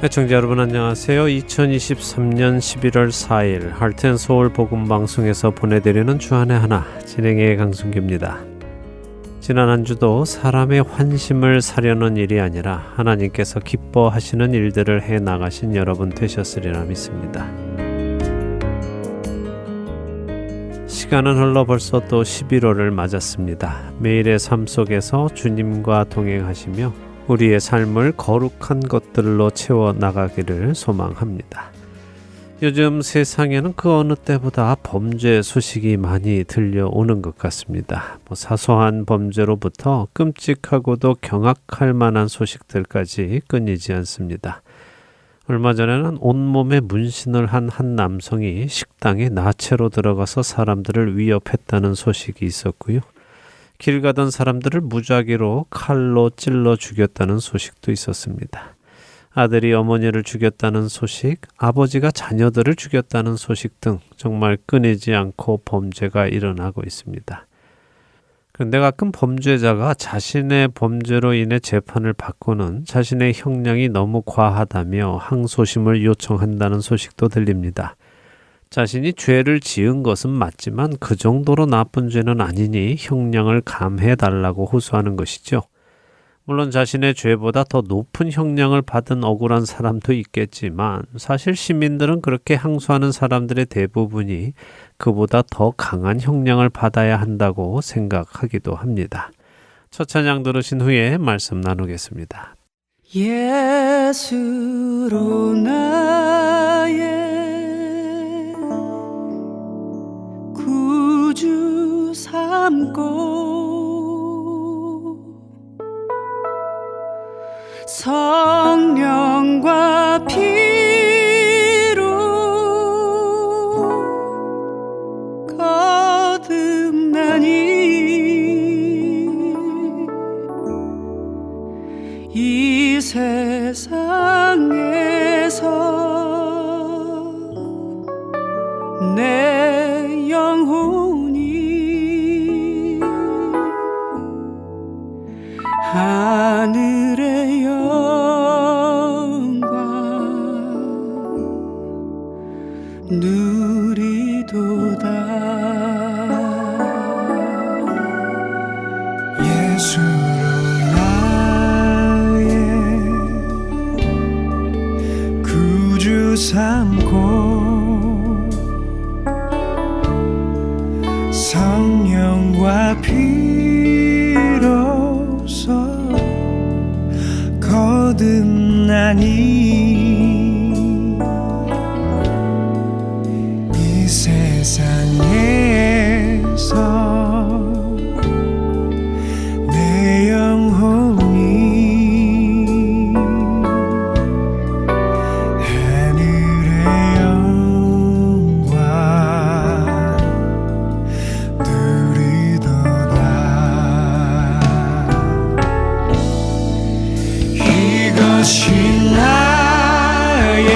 애청자 여러분 안녕하세요. 2023년 11월 4일 할텐서울 복음방송에서 보내드리는 주안의 하나 진행의 강순규입니다. 지난 한 주도 사람의 환심을 사려는 일이 아니라 하나님께서 기뻐하시는 일들을 해나가신 여러분 되셨으리라 믿습니다. 시간은 흘러 벌써 또 11월을 맞았습니다. 매일의 삶 속에서 주님과 동행하시며 우리의 삶을 거룩한 것들로 채워나가기를 소망합니다. 요즘 세상에는 그 어느 때보다 범죄 소식이 많이 들려오는 것 같습니다. 사소한 범죄로부터 끔찍하고도 경악할 만한 소식들까지 끊이지 않습니다. 얼마 전에는 온몸에 문신을 한 남성이 식당에 나체로 들어가서 사람들을 위협했다는 소식이 있었고요. 길 가던 사람들을 무작위로 칼로 찔러 죽였다는 소식도 있었습니다. 아들이 어머니를 죽였다는 소식, 아버지가 자녀들을 죽였다는 소식 등 정말 끊이지 않고 범죄가 일어나고 있습니다. 그런데 가끔 범죄자가 자신의 범죄로 인해 재판을 받고는 자신의 형량이 너무 과하다며 항소심을 요청한다는 소식도 들립니다. 자신이 죄를 지은 것은 맞지만 그 정도로 나쁜 죄는 아니니 형량을 감해달라고 호소하는 것이죠. 물론 자신의 죄보다 더 높은 형량을 받은 억울한 사람도 있겠지만 사실 시민들은 그렇게 항소하는 사람들의 대부분이 그보다 더 강한 형량을 받아야 한다고 생각하기도 합니다. 첫 찬양 들으신 후에 말씀 나누겠습니다. 예수로 나의 구주 삼고 성령과 피로 거듭나니 이 세상에서 내 영혼이 하늘의 영광 누리도다. 예수로 나의 구주 삼고 성령과 피로써 거듭나니 이 세상에서 내 영혼이 하늘의 영광 누리도다. 이것이 나의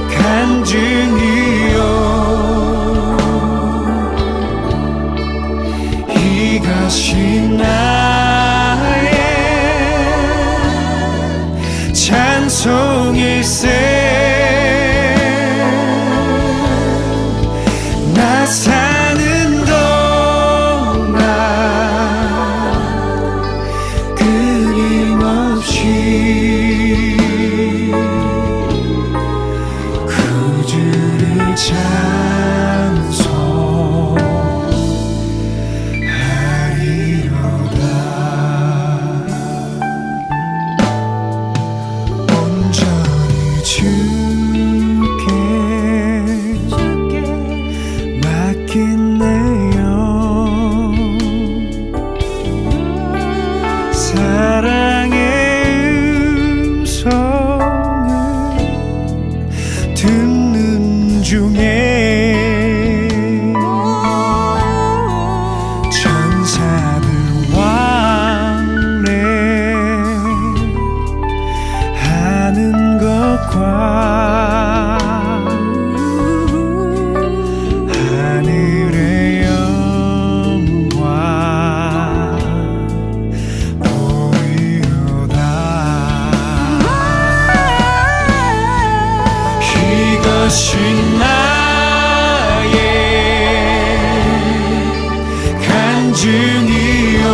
간증이요 이것이 나의 찬송일세. 나 사는 동안 끊임없이 구주를 찬송하리로다. 온전히 주 이것이 나의 간증이요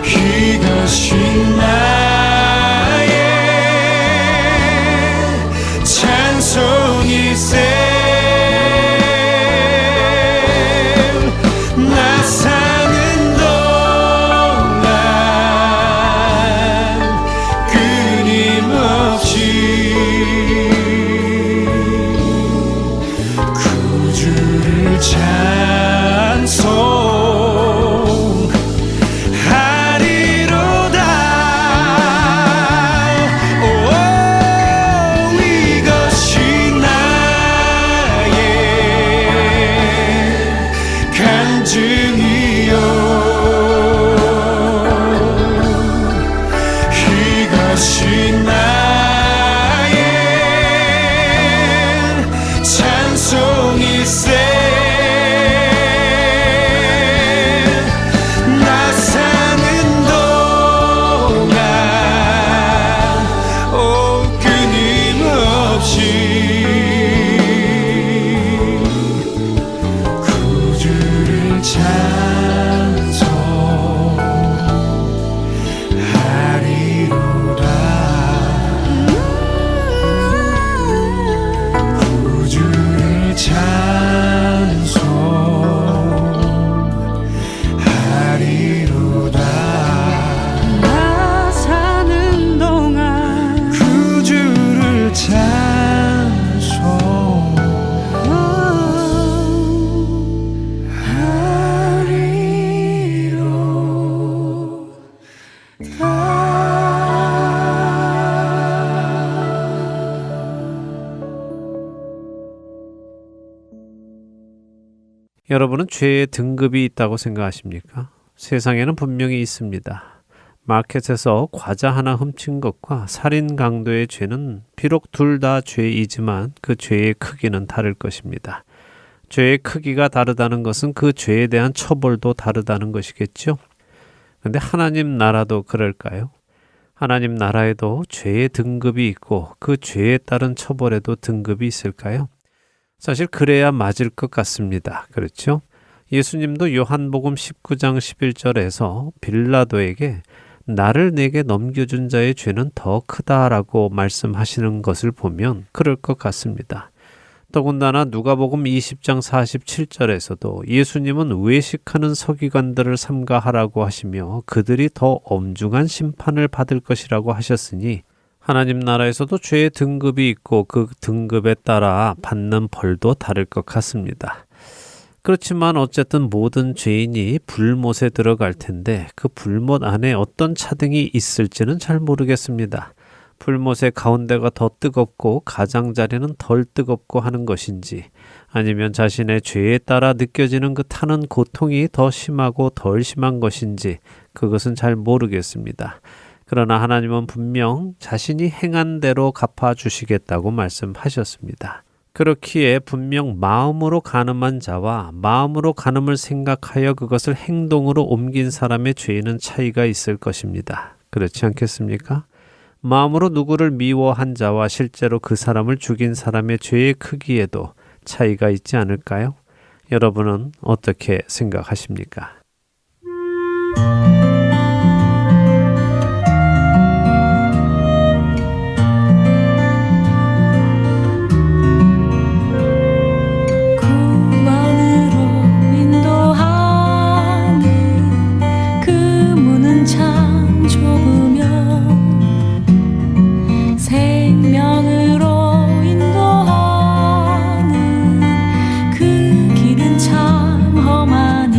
이것이 나의 찬송이세 나 사는 동안 끊임없이 구주를 찬송하리로다. 오, 이것이 나의 간증이요 이것이 나의 찬송이세 나 사는 동안 오 끊임없이 구주를 찬송하리로다. 구주를 찬송하리로다. 나 사는 동안 구주를 여러분은 죄의 등급이 있다고 생각하십니까? 세상에는 분명히 있습니다. 마켓에서 과자 하나 훔친 것과 살인 강도의 죄는 비록 둘 다 죄이지만 그 죄의 크기는 다를 것입니다. 죄의 크기가 다르다는 것은 그 죄에 대한 처벌도 다르다는 것이겠죠? 근데 하나님 나라도 그럴까요? 하나님 나라에도 죄의 등급이 있고 그 죄에 따른 처벌에도 등급이 있을까요? 사실 그래야 맞을 것 같습니다. 그렇죠? 예수님도 요한복음 19장 11절에서 빌라도에게 나를 내게 넘겨준 자의 죄는 더 크다라고 말씀하시는 것을 보면 그럴 것 같습니다. 더군다나 누가복음 20장 47절에서도 예수님은 외식하는 서기관들을 삼가하라고 하시며 그들이 더 엄중한 심판을 받을 것이라고 하셨으니 하나님 나라에서도 죄의 등급이 있고 그 등급에 따라 받는 벌도 다를 것 같습니다. 그렇지만 어쨌든 모든 죄인이 불못에 들어갈 텐데 그 불못 안에 어떤 차등이 있을지는 잘 모르겠습니다. 불못의 가운데가 더 뜨겁고 가장자리는 덜 뜨겁고 하는 것인지 아니면 자신의 죄에 따라 느껴지는 그 타는 고통이 더 심하고 덜 심한 것인지 그것은 잘 모르겠습니다. 그러나 하나님은 분명 자신이 행한 대로 갚아주시겠다고 말씀하셨습니다. 그렇기에 분명 마음으로 간음한 자와 마음으로 간음을 생각하여 그것을 행동으로 옮긴 사람의 죄에는 차이가 있을 것입니다. 그렇지 않겠습니까? 마음으로 누구를 미워한 자와 실제로 그 사람을 죽인 사람의 죄의 크기에도 차이가 있지 않을까요? 여러분은 어떻게 생각하십니까? 그 길은 참 험하니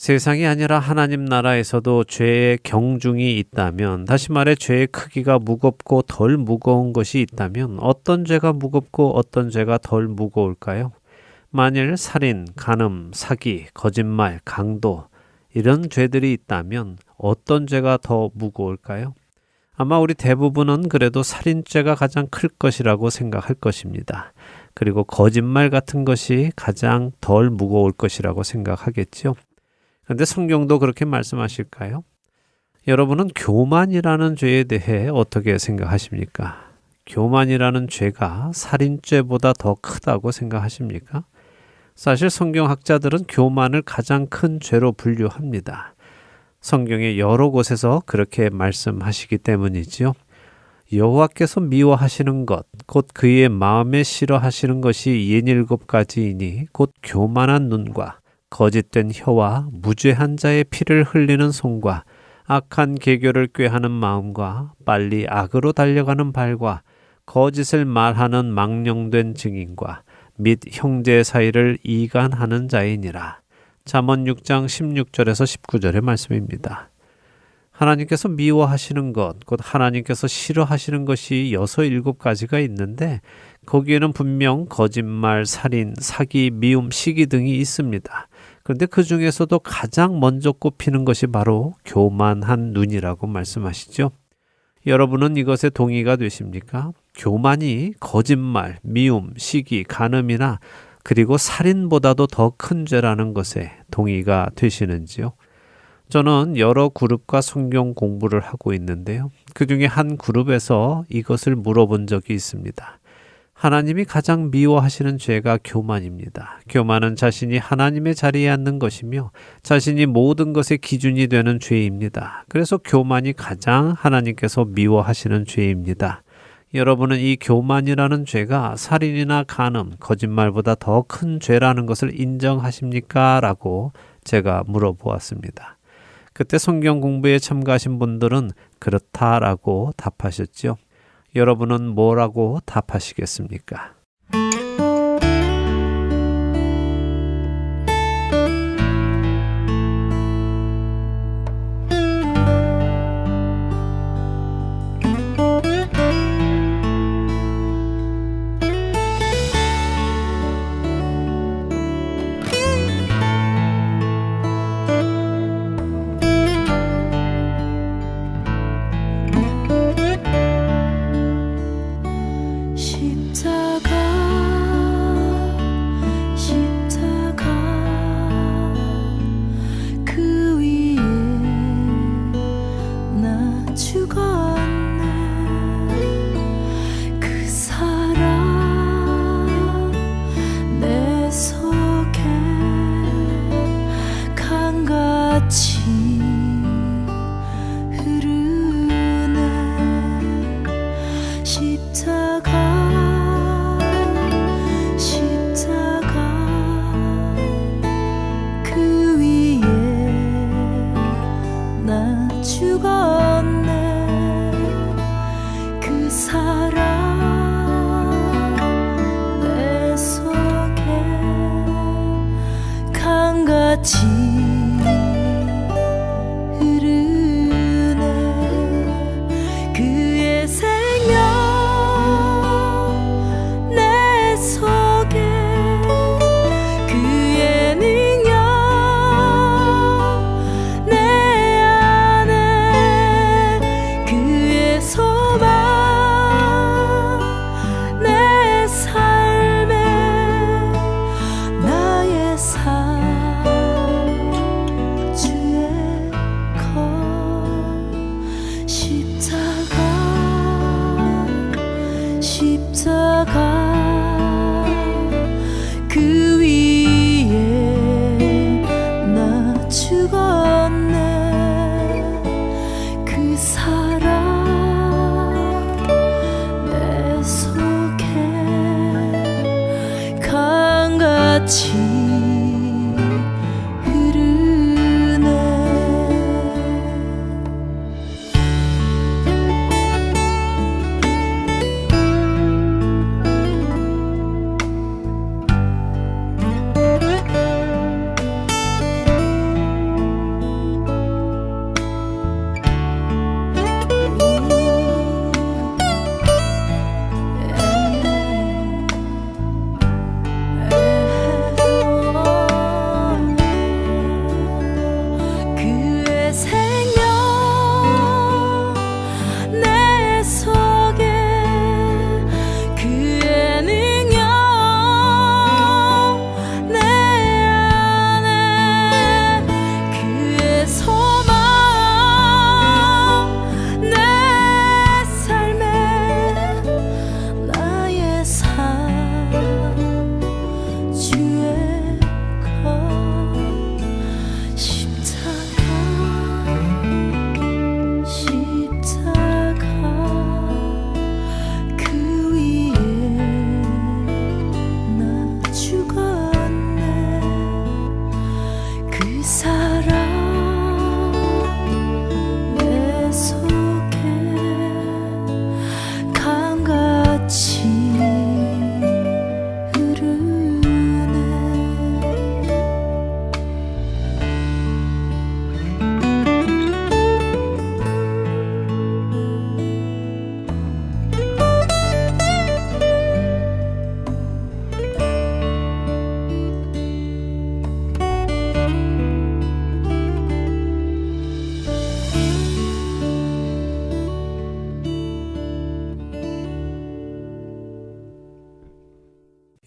세상이 아니라 하나님 나라에서도 죄의 경중이 있다면, 다시 말해 죄의 크기가 무겁고 덜 무거운 것이 있다면 어떤 죄가 무겁고 어떤 죄가 덜 무거울까요? 만일 살인, 간음, 사기, 거짓말, 강도 이런 죄들이 있다면 어떤 죄가 더 무거울까요? 아마 우리 대부분은 그래도 살인죄가 가장 클 것이라고 생각할 것입니다. 그리고 거짓말 같은 것이 가장 덜 무거울 것이라고 생각하겠죠. 그런데 성경도 그렇게 말씀하실까요? 여러분은 교만이라는 죄에 대해 어떻게 생각하십니까? 교만이라는 죄가 살인죄보다 더 크다고 생각하십니까? 사실 성경학자들은 교만을 가장 큰 죄로 분류합니다. 성경의 여러 곳에서 그렇게 말씀하시기 때문이지요. 여호와께서 미워하시는 것, 곧 그의 마음에 싫어하시는 것이 67가지이니 곧 교만한 눈과 거짓된 혀와 무죄한 자의 피를 흘리는 손과 악한 계교를 꾀하는 마음과 빨리 악으로 달려가는 발과 거짓을 말하는 망령된 증인과 및 형제 사이를 이간하는 자이니라. 잠언 6장 16절에서 19절의 말씀입니다. 하나님께서 미워하시는 것, 곧 하나님께서 싫어하시는 것이 6, 7가지가 있는데 거기에는 분명 거짓말, 살인, 사기, 미움, 시기 등이 있습니다. 그런데 그 중에서도 가장 먼저 꼽히는 것이 바로 교만한 눈이라고 말씀하시죠. 여러분은 이것에 동의가 되십니까? 교만이 거짓말, 미움, 시기, 간음이나 그리고 살인보다도 더 큰 죄라는 것에 동의가 되시는지요? 저는 여러 그룹과 성경 공부를 하고 있는데요. 그 중에 한 그룹에서 이것을 물어본 적이 있습니다. 하나님이 가장 미워하시는 죄가 교만입니다. 교만은 자신이 하나님의 자리에 앉는 것이며 자신이 모든 것의 기준이 되는 죄입니다. 그래서 교만이 가장 하나님께서 미워하시는 죄입니다. 여러분은 이 교만이라는 죄가 살인이나 간음, 거짓말보다 더 큰 죄라는 것을 인정하십니까? 라고 제가 물어보았습니다. 그때 성경 공부에 참가하신 분들은 그렇다라고 답하셨죠. 여러분은 뭐라고 답하시겠습니까?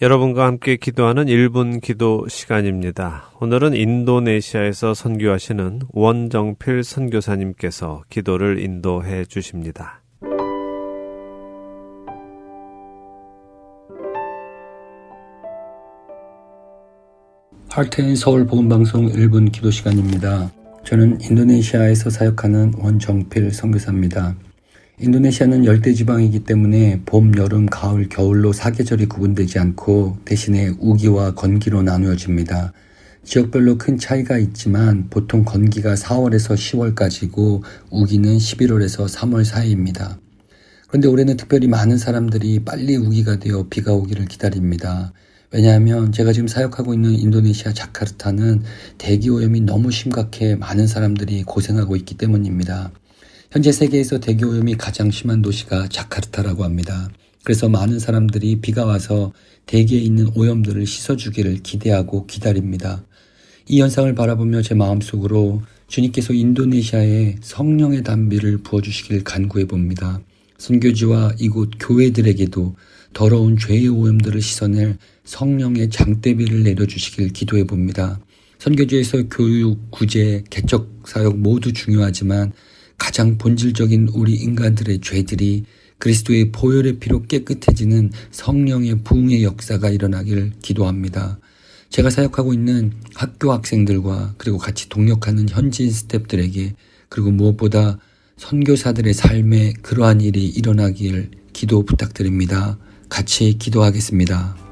여러분과 함께 기도하는 1분 기도 시간입니다. 오늘은 인도네시아에서 선교하시는 원정필 선교사님께서 기도를 인도해 주십니다. 하트앤서울 복음방송 1분 기도 시간입니다. 저는 인도네시아에서 사역하는 원정필 선교사입니다. 인도네시아는 열대지방이기 때문에 봄, 여름, 가을, 겨울로 사계절이 구분되지 않고 대신에 우기와 건기로 나누어집니다. 지역별로 큰 차이가 있지만 보통 건기가 4월에서 10월까지고 우기는 11월에서 3월 사이입니다. 그런데 올해는 특별히 많은 사람들이 빨리 우기가 되어 비가 오기를 기다립니다. 왜냐하면 제가 지금 사역하고 있는 인도네시아 자카르타는 대기오염이 너무 심각해 많은 사람들이 고생하고 있기 때문입니다. 현재 세계에서 대기오염이 가장 심한 도시가 자카르타라고 합니다. 그래서 많은 사람들이 비가 와서 대기에 있는 오염들을 씻어주기를 기대하고 기다립니다. 이 현상을 바라보며 제 마음속으로 주님께서 인도네시아에 성령의 단비를 부어주시길 간구해 봅니다. 선교지와 이곳 교회들에게도 더러운 죄의 오염들을 씻어낼 성령의 장대비를 내려주시길 기도해 봅니다. 선교지에서 교육, 구제, 개척 사역 모두 중요하지만 가장 본질적인 우리 인간들의 죄들이 그리스도의 보혈의 피로 깨끗해지는 성령의 부흥의 역사가 일어나길 기도합니다. 제가 사역하고 있는 학교 학생들과 그리고 같이 동역하는 현지인 스태프들에게 그리고 무엇보다 선교사들의 삶에 그러한 일이 일어나길 기도 부탁드립니다. 같이 기도하겠습니다.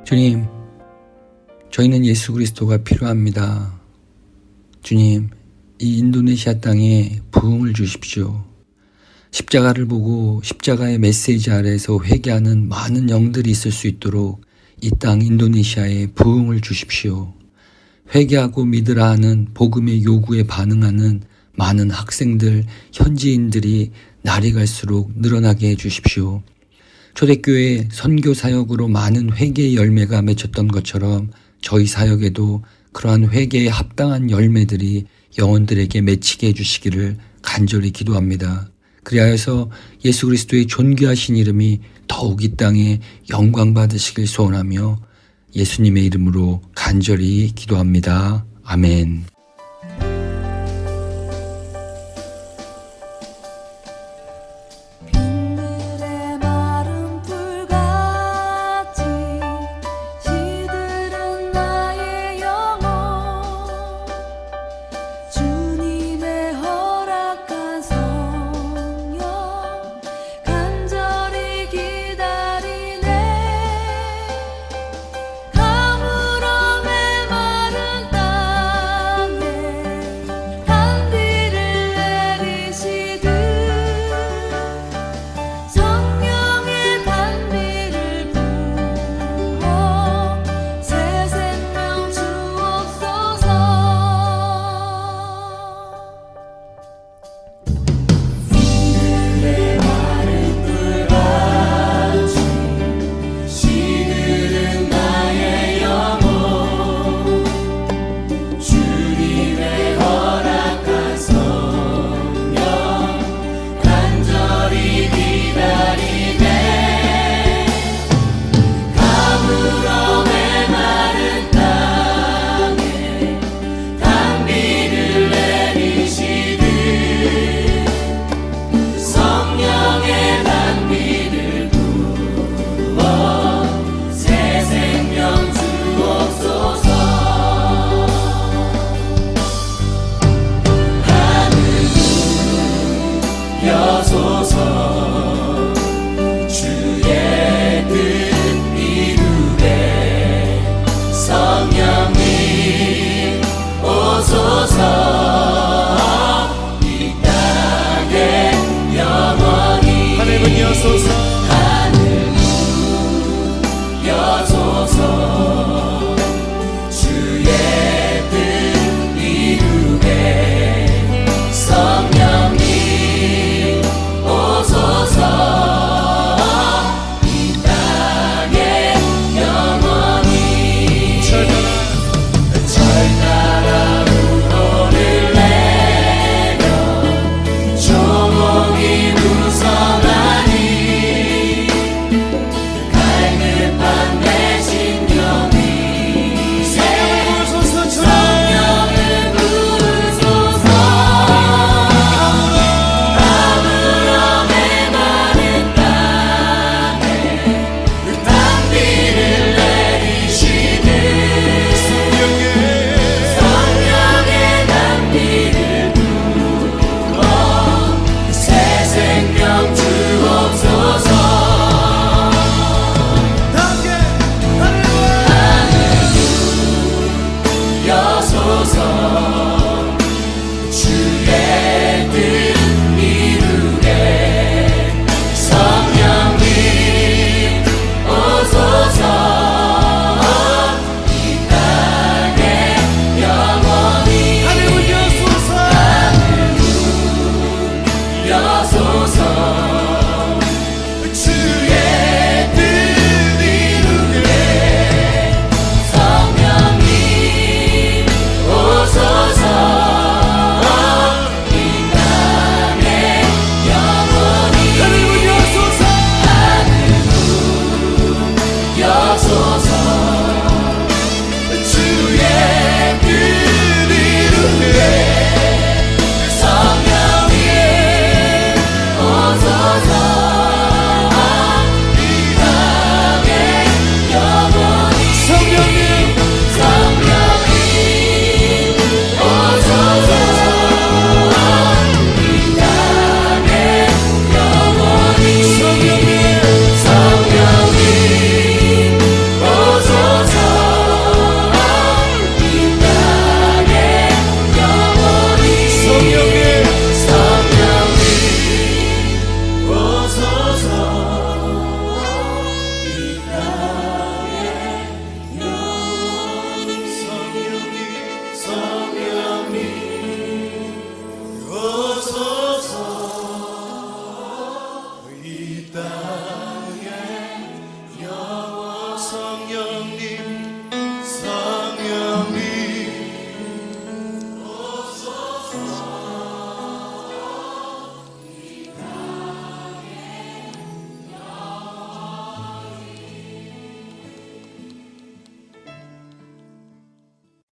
주님, 저희는 예수 그리스도가 필요합니다. 주님, 이 인도네시아 땅에 부흥을 주십시오. 십자가를 보고 십자가의 메시지 아래에서 회개하는 많은 영들이 있을 수 있도록 이 땅 인도네시아에 부흥을 주십시오. 회개하고 믿으라 하는 복음의 요구에 반응하는 많은 학생들, 현지인들이 날이 갈수록 늘어나게 해주십시오. 초대교회 선교 사역으로 많은 회개의 열매가 맺혔던 것처럼 저희 사역에도 그러한 회개에 합당한 열매들이 영혼들에게 맺히게 해주시기를 간절히 기도합니다. 그리하여서 예수 그리스도의 존귀하신 이름이 더욱 이 땅에 영광 받으시길 소원하며 예수님의 이름으로 간절히 기도합니다. 아멘.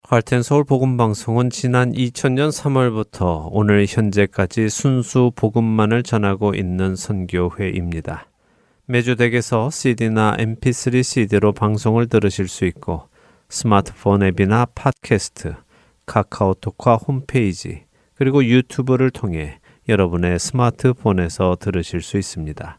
할텐서울 복음방송은 지난 2000년 3월부터 오늘 현재까지 순수 복음만을 전하고 있는 선교회입니다. 매주 댁에서 CD나 MP3 CD로 방송을 들으실 수 있고 스마트폰 앱이나 팟캐스트, 카카오톡과 홈페이지, 그리고 유튜브를 통해 여러분의 스마트폰에서 들으실 수 있습니다.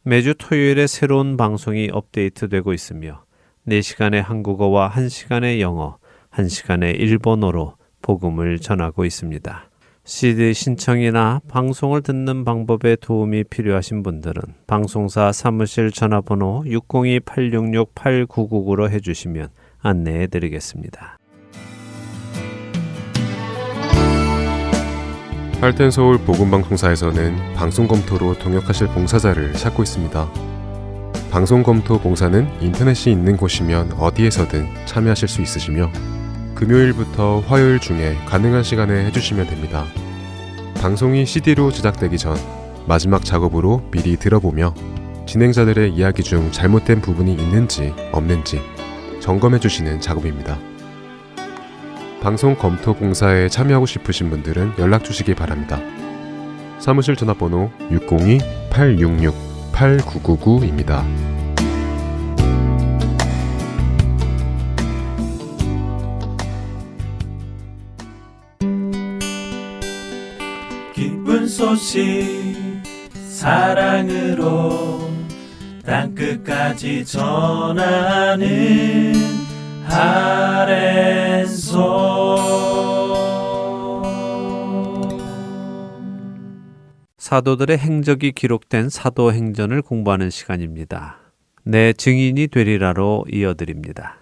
매주 토요일에 새로운 방송이 업데이트되고 있으며 4시간의 한국어와 1시간의 영어, 1시간의 일본어로 복음을 전하고 있습니다. CD 신청이나 방송을 듣는 방법에 도움이 필요하신 분들은 방송사 사무실 전화번호 602-866-8999로 해주시면 안내해 드리겠습니다. 할텐서울 복음방송사에서는 방송 검토로 동역하실 봉사자를 찾고 있습니다. 방송 검토 봉사는 인터넷이 있는 곳이면 어디에서든 참여하실 수 있으시며 금요일부터 화요일 중에 가능한 시간에 해주시면 됩니다. 방송이 CD로 제작되기 전 마지막 작업으로 미리 들어보며 진행자들의 이야기 중 잘못된 부분이 있는지 없는지 점검해주시는 작업입니다. 방송 검토 봉사에 참여하고 싶으신 분들은 연락 주시기 바랍니다. 사무실 전화번호 602-866-8999입니다. 기쁜 소식 사랑으로 땅끝까지 전하는 사도들의 행적이 기록된 사도행전을 공부하는 시간입니다. 내 증인이 되리라로 이어드립니다.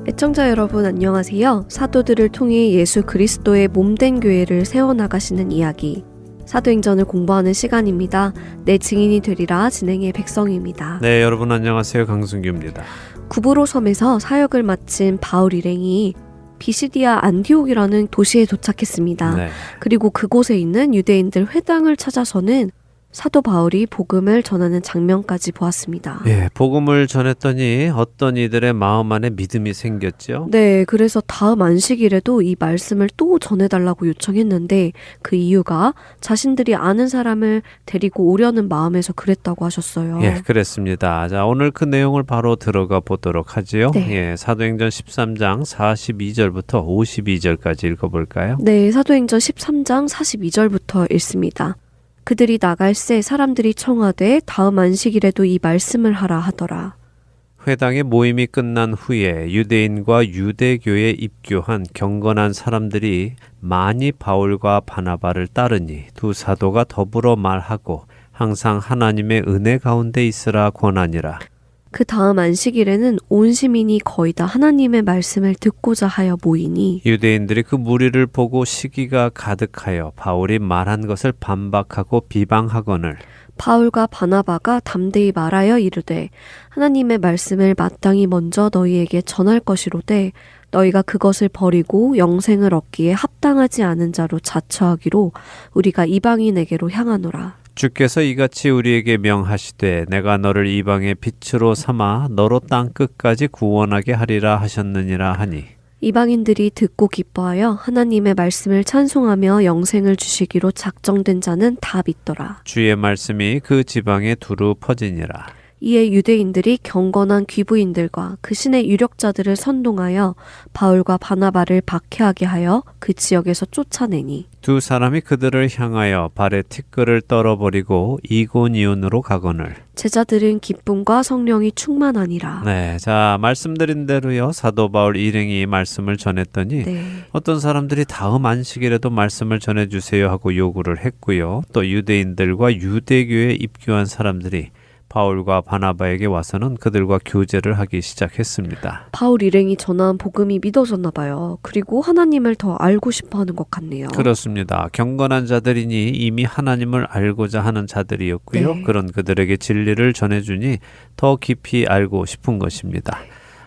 애청자 여러분 안녕하세요. 사도들을 통해 예수 그리스도의 몸된 교회를 세워나가시는 이야기, 사도행전을 공부하는 시간입니다. 내 증인이 되리라 진행의 백성입니다. 네, 여러분 안녕하세요. 강승규입니다. 구브로 섬에서 사역을 마친 바울 일행이 비시디아 안디옥이라는 도시에 도착했습니다. 네. 그리고 그곳에 있는 유대인들 회당을 찾아서는 사도 바울이 복음을 전하는 장면까지 보았습니다. 예, 복음을 전했더니 어떤 이들의 마음 안에 믿음이 생겼죠. 네, 그래서 다음 안식일에도 이 말씀을 또 전해달라고 요청했는데 그 이유가 자신들이 아는 사람을 데리고 오려는 마음에서 그랬다고 하셨어요. 예, 그랬습니다. 자, 오늘 그 내용을 바로 들어가 보도록 하지요. 네. 예, 사도행전 13장 42절부터 52절까지 읽어볼까요? 네, 사도행전 13장 42절부터 읽습니다. 그들이 나갈새 사람들이 청하되 다음 안식일에도 이 말씀을 하라 하더라. 회당의 모임이 끝난 후에 유대인과 유대교에 입교한 경건한 사람들이 많이 바울과 바나바를 따르니 두 사도가 더불어 말하고 항상 하나님의 은혜 가운데 있으라 권하니라. 그 다음 안식일에는 온 시민이 거의 다 하나님의 말씀을 듣고자 하여 모이니 유대인들이 그 무리를 보고 시기가 가득하여 바울이 말한 것을 반박하고 비방하거늘 바울과 바나바가 담대히 말하여 이르되 하나님의 말씀을 마땅히 먼저 너희에게 전할 것이로되 너희가 그것을 버리고 영생을 얻기에 합당하지 않은 자로 자처하기로 우리가 이방인에게로 향하노라. 주께서 이같이 우리에게 명하시되 내가 너를 이방의 빛으로 삼아 너로 땅 끝까지 구원하게 하리라 하셨느니라 하니 이방인들이 듣고 기뻐하여 하나님의 말씀을 찬송하며 영생을 주시기로 작정된 자는 다 믿더라. 주의 말씀이 그 지방에 두루 퍼지니라. 이에 유대인들이 경건한 귀부인들과 그 신의 유력자들을 선동하여 바울과 바나바를 박해하게 하여 그 지역에서 쫓아내니 두 사람이 그들을 향하여 발에 티끌을 떨어버리고 이고니온으로 가거늘. 제자들은 기쁨과 성령이 충만하니라. 네, 자 말씀드린 대로요 사도 바울 일행이 말씀을 전했더니 네. 어떤 사람들이 다음 안식일에도 말씀을 전해주세요 하고 요구를 했고요. 또 유대인들과 유대교에 입교한 사람들이 바울과 바나바에게 와서는 그들과 교제를 하기 시작했습니다. 바울 일행이 전한 복음이 믿어졌나 봐요. 그리고 하나님을 더 알고 싶어하는 것 같네요. 그렇습니다. 경건한 자들이니 이미 하나님을 알고자 하는 자들이었고요. 네. 그런 그들에게 진리를 전해주니 더 깊이 알고 싶은 것입니다.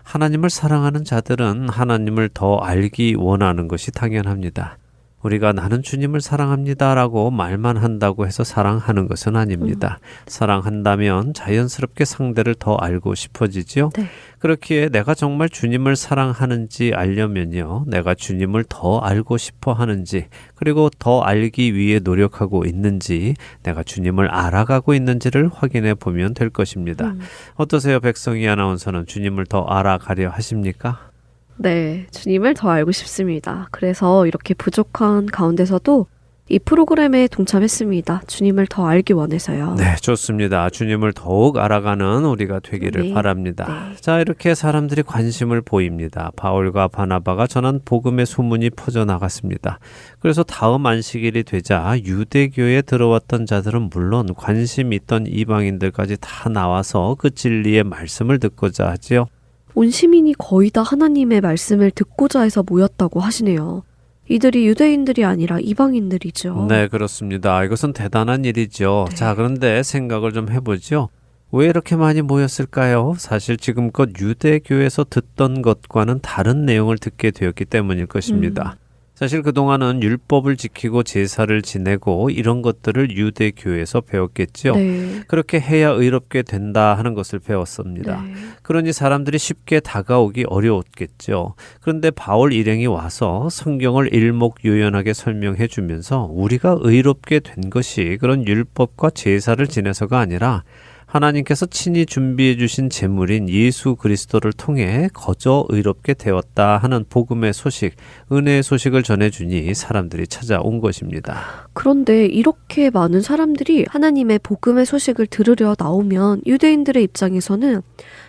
하나님을 사랑하는 자들은 하나님을 더 알기 원하는 것이 당연합니다. 우리가 나는 주님을 사랑합니다라고 말만 한다고 해서 사랑하는 것은 아닙니다. 사랑한다면 자연스럽게 상대를 더 알고 싶어지지요. 네. 그렇기에 내가 정말 주님을 사랑하는지 알려면요. 내가 주님을 더 알고 싶어 하는지, 그리고 더 알기 위해 노력하고 있는지, 내가 주님을 알아가고 있는지를 확인해 보면 될 것입니다. 어떠세요, 백성희 아나운서는 주님을 더 알아가려 하십니까? 네, 주님을 더 알고 싶습니다. 그래서 이렇게 부족한 가운데서도 이 프로그램에 동참했습니다. 주님을 더 알기 원해서요. 네, 좋습니다. 주님을 더욱 알아가는 우리가 되기를 네. 바랍니다. 네. 자, 이렇게 사람들이 관심을 보입니다. 바울과 바나바가 전한 복음의 소문이 퍼져나갔습니다. 그래서 다음 안식일이 되자 유대교에 들어왔던 자들은 물론 관심 있던 이방인들까지 다 나와서 그 진리의 말씀을 듣고자 하지요. 온 시민이 거의 다 하나님의 말씀을 듣고자 해서 모였다고 하시네요. 이들이 유대인들이 아니라 이방인들이죠. 네, 그렇습니다. 이것은 대단한 일이죠. 네. 자, 그런데 생각을 좀 해보죠. 왜 이렇게 많이 모였을까요? 사실 지금껏 유대교에서 듣던 것과는 다른 내용을 듣게 되었기 때문일 것입니다. 사실 그동안은 율법을 지키고 제사를 지내고 이런 것들을 유대교에서 배웠겠죠. 네. 그렇게 해야 의롭게 된다 하는 것을 배웠습니다. 네. 그러니 사람들이 쉽게 다가오기 어려웠겠죠. 그런데 바울 일행이 와서 성경을 일목요연하게 설명해 주면서 우리가 의롭게 된 것이 그런 율법과 제사를 지내서가 아니라 하나님께서 친히 준비해 주신 제물인 예수 그리스도를 통해 거저 의롭게 되었다 하는 복음의 소식, 은혜의 소식을 전해주니 사람들이 찾아온 것입니다. 그런데 이렇게 많은 사람들이 하나님의 복음의 소식을 들으려 나오면 유대인들의 입장에서는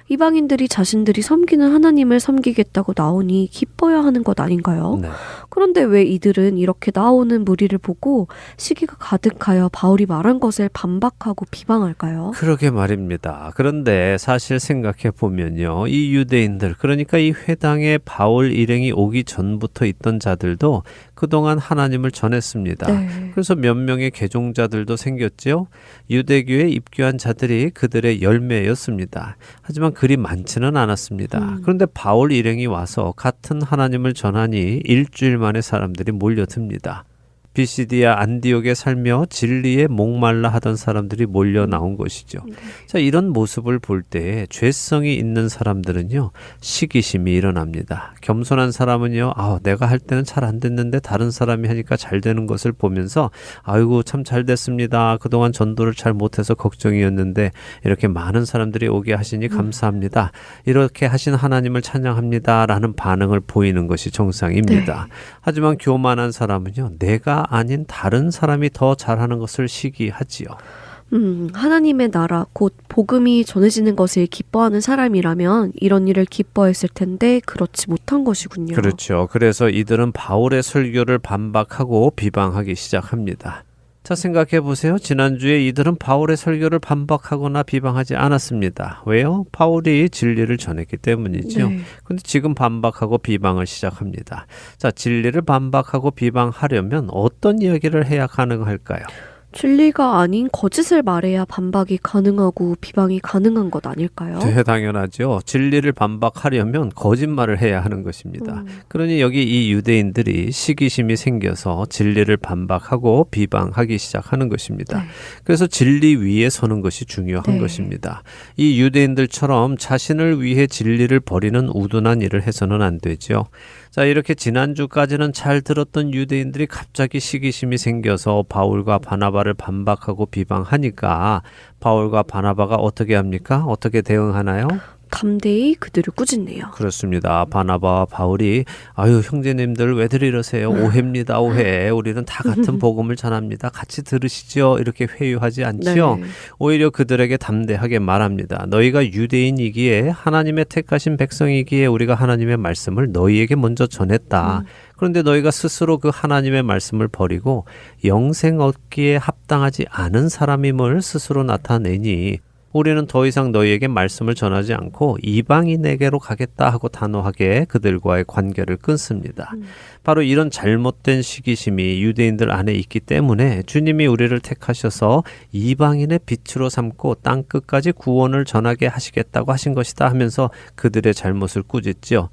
이방인들이 자신들이 섬기는 하나님을 섬기겠다고 나오니 기뻐야 하는 것 아닌가요? 네. 그런데 왜 이들은 이렇게 나오는 무리를 보고 시기가 가득하여 바울이 말한 것을 반박하고 비방할까요? 그러게 말입니다. 그런데 사실 생각해 보면요. 이 유대인들, 그러니까 이 회당에 바울 일행이 오기 전부터 있던 자들도 그동안 하나님을 전했습니다. 네. 그래서 몇 명의 개종자들도 생겼죠. 유대교에 입교한 자들이 그들의 열매였습니다. 하지만 그리 많지는 않았습니다. 그런데 바울 일행이 와서 같은 하나님을 전하니 일주일 만에 사람들이 몰려듭니다. 비시디아 안디옥에 살며 진리에 목말라 하던 사람들이 몰려 나온 것이죠. 자, 이런 모습을 볼 때 죄성이 있는 사람들은요, 시기심이 일어납니다. 겸손한 사람은요, 내가 할 때는 잘 안 됐는데 다른 사람이 하니까 잘 되는 것을 보면서 아이고 참 잘 됐습니다. 그동안 전도를 잘 못해서 걱정이었는데 이렇게 많은 사람들이 오게 하시니 감사합니다. 이렇게 하신 하나님을 찬양합니다. 라는 반응을 보이는 것이 정상입니다. 네. 하지만 교만한 사람은요, 내가 아닌 다른 사람이 더 잘하는 것을 시기하지요. 하나님의 나라, 곧 복음이 전해지는 것을 기뻐하는 사람이라면 이런 일을 기뻐했을 텐데 그렇지 못한 것이군요. 그렇죠. 그래서 이들은 바울의 설교를 반박하고 비방하기 시작합니다. 자, 생각해 보세요. 지난주에 이들은 바울의 설교를 반박하거나 비방하지 않았습니다. 왜요? 바울이 진리를 전했기 때문이죠. 네. 근데 지금 반박하고 비방을 시작합니다. 자, 진리를 반박하고 비방하려면 어떤 이야기를 해야 가능할까요? 진리가 아닌 거짓을 말해야 반박이 가능하고 비방이 가능한 것 아닐까요? 네, 당연하죠. 진리를 반박하려면 거짓말을 해야 하는 것입니다. 그러니 여기 이 유대인들이 시기심이 생겨서 진리를 반박하고 비방하기 시작하는 것입니다. 네. 그래서 진리 위에 서는 것이 중요한 네. 것입니다. 이 유대인들처럼 자신을 위해 진리를 버리는 우둔한 일을 해서는 안 되죠. 자, 이렇게 지난주까지는 잘 들었던 유대인들이 갑자기 시기심이 생겨서 바울과 바나바를 반박하고 비방하니까 바울과 바나바가 어떻게 합니까? 어떻게 대응하나요? 담대히 그들을 꾸짖네요. 그렇습니다. 바나바와 바울이 아유 형제님들 왜들 이러세요? 오해입니다. 오해. 우리는 다 같은 복음을 전합니다. 같이 들으시죠. 이렇게 회유하지 않지요. 네. 오히려 그들에게 담대하게 말합니다. 너희가 유대인이기에 하나님의 택하신 백성이기에 우리가 하나님의 말씀을 너희에게 먼저 전했다. 그런데 너희가 스스로 그 하나님의 말씀을 버리고 영생 얻기에 합당하지 않은 사람임을 스스로 나타내니 우리는 더 이상 너희에게 말씀을 전하지 않고 이방인에게로 가겠다 하고 단호하게 그들과의 관계를 끊습니다. 바로 이런 잘못된 시기심이 유대인들 안에 있기 때문에 주님이 우리를 택하셔서 이방인의 빛으로 삼고 땅끝까지 구원을 전하게 하시겠다고 하신 것이다 하면서 그들의 잘못을 꾸짖죠.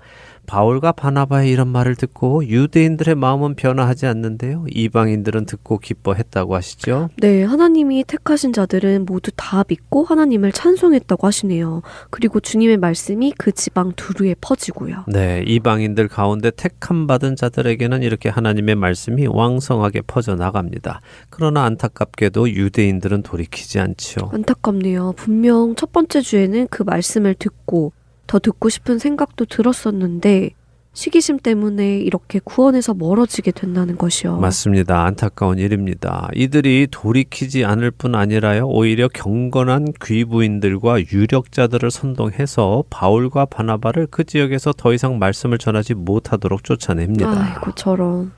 바울과 바나바의 이런 말을 듣고 유대인들의 마음은 변화하지 않는데요. 이방인들은 듣고 기뻐했다고 하시죠. 네, 하나님이 택하신 자들은 모두 다 믿고 하나님을 찬송했다고 하시네요. 그리고 주님의 말씀이 그 지방 두루에 퍼지고요. 네, 이방인들 가운데 택함 받은 자들에게는 이렇게 하나님의 말씀이 왕성하게 퍼져 나갑니다. 그러나 안타깝게도 유대인들은 돌이키지 않지요. 안타깝네요. 분명 첫 번째 주에는 그 말씀을 듣고 더 듣고 싶은 생각도 들었었는데 시기심 때문에 이렇게 구원에서 멀어지게 된다는 것이요. 맞습니다. 안타까운 일입니다. 이들이 돌이키지 않을 뿐 아니라요. 오히려 경건한 귀부인들과 유력자들을 선동해서 바울과 바나바를 그 지역에서 더 이상 말씀을 전하지 못하도록 쫓아냅니다. 아이고 저런.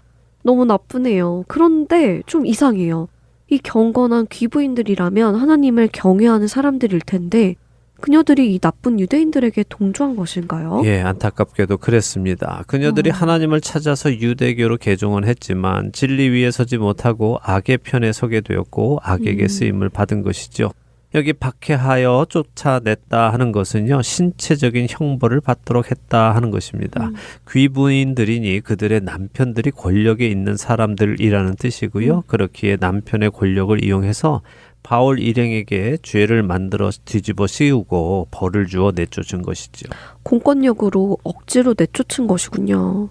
너무 나쁘네요. 그런데 좀 이상해요. 이 경건한 귀부인들이라면 하나님을 경외하는 사람들일 텐데 그녀들이 이 나쁜 유대인들에게 동조한 것인가요? 예, 안타깝게도 그랬습니다. 그녀들이 하나님을 찾아서 유대교로 개종은 했지만 진리 위에 서지 못하고 악의 편에 서게 되었고 악에게 쓰임을 받은 것이죠. 여기 박해하여 쫓아냈다 하는 것은요, 신체적인 형벌을 받도록 했다 하는 것입니다. 귀부인들이니 그들의 남편들이 권력에 있는 사람들이라는 뜻이고요. 그렇기에 남편의 권력을 이용해서 바울 일행에게 죄를 만들어 뒤집어 씌우고 벌을 주어 내쫓은 것이죠. 공권력으로 억지로 내쫓은 것이군요.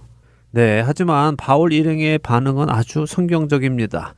네, 하지만 바울 일행의 반응은 아주 성경적입니다.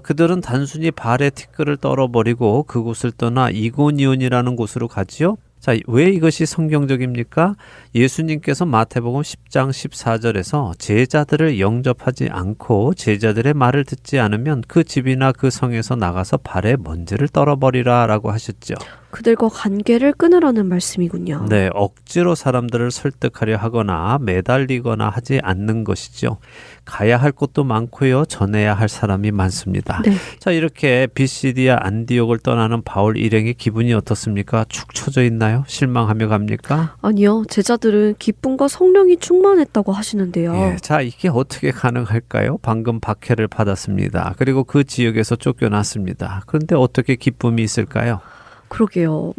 그들은 단순히 발에 티끌을 떨어버리고 그곳을 떠나 이고니온이라는 곳으로 가지요. 자, 왜 이것이 성경적입니까? 예수님께서 마태복음 10장 14절에서 제자들을 영접하지 않고 제자들의 말을 듣지 않으면 그 집이나 그 성에서 나가서 발에 먼지를 떨어버리라 라고 하셨죠. 그들과 관계를 끊으라는 말씀이군요. 네, 억지로 사람들을 설득하려 하거나 매달리거나 하지 않는 것이죠. 가야 할 곳도 많고요. 전해야 할 사람이 많습니다. 네. 자, 이렇게 비시디아 안디옥을 떠나는 바울 일행의 기분이 어떻습니까? 축 처져 있나요? 실망하며 갑니까? 아니요. 제자들은 기쁨과 성령이 충만했다고 하시는데요. 예, 자, 이게 어떻게 가능할까요? 방금 박해를 받았습니다. 그리고 그 지역에서 쫓겨났습니다. 그런데 어떻게 기쁨이 있을까요? 그러게요.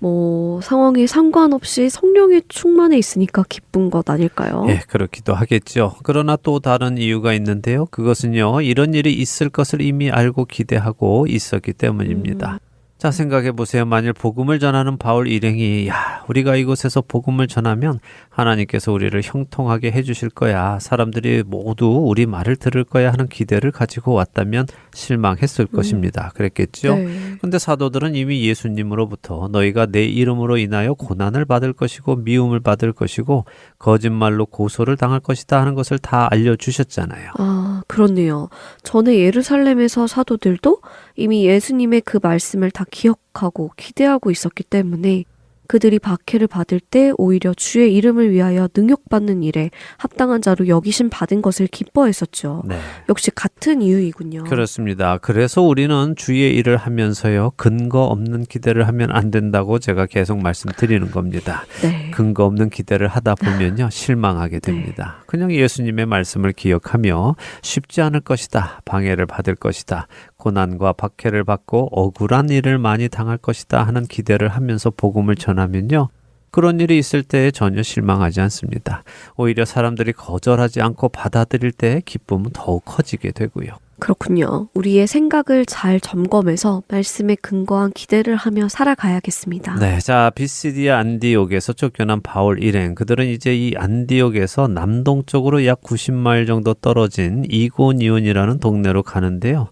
상황에 상관없이 성령이 충만해 있으니까 기쁜 것 아닐까요? 예, 그렇기도 하겠죠. 그러나 또 다른 이유가 있는데요. 그것은요, 이런 일이 있을 것을 이미 알고 기대하고 있었기 때문입니다. 자, 생각해 보세요. 만일 복음을 전하는 바울 일행이 우리가 이곳에서 복음을 전하면 하나님께서 우리를 형통하게 해주실 거야. 사람들이 모두 우리 말을 들을 거야 하는 기대를 가지고 왔다면 실망했을 것입니다. 그랬겠죠? 그런데 사도들은 이미 예수님으로부터 너희가 내 이름으로 인하여 고난을 받을 것이고 미움을 받을 것이고 거짓말로 고소를 당할 것이다 하는 것을 다 알려주셨잖아요. 아, 그렇네요. 전에 예루살렘에서 사도들도 이미 예수님의 그 말씀을 다 기억하고 기대하고 있었기 때문에 그들이 박해를 받을 때 오히려 주의 이름을 위하여 능욕받는 일에 합당한 자로 여기심 받은 것을 기뻐했었죠. 네. 역시 같은 이유이군요. 그렇습니다. 그래서 우리는 주의 일을 하면서요, 근거 없는 기대를 하면 안 된다고 제가 계속 말씀드리는 겁니다. 네. 근거 없는 기대를 하다 보면요, 실망하게 됩니다. 그냥 예수님의 말씀을 기억하며 쉽지 않을 것이다, 방해를 받을 것이다, 고난과 박해를 받고 억울한 일을 많이 당할 것이다 하는 기대를 하면서 복음을 전하면요, 그런 일이 있을 때 전혀 실망하지 않습니다. 오히려 사람들이 거절하지 않고 받아들일 때 기쁨은 더욱 커지게 되고요. 그렇군요. 우리의 생각을 잘 점검해서 말씀에 근거한 기대를 하며 살아가야겠습니다. 네, 자, 비시디아 안디옥에서 쫓겨난 바울 일행, 그들은 이제 이 안디옥에서 남동쪽으로 약 90마일 정도 떨어진 이고니온이라는 동네로 가는데요.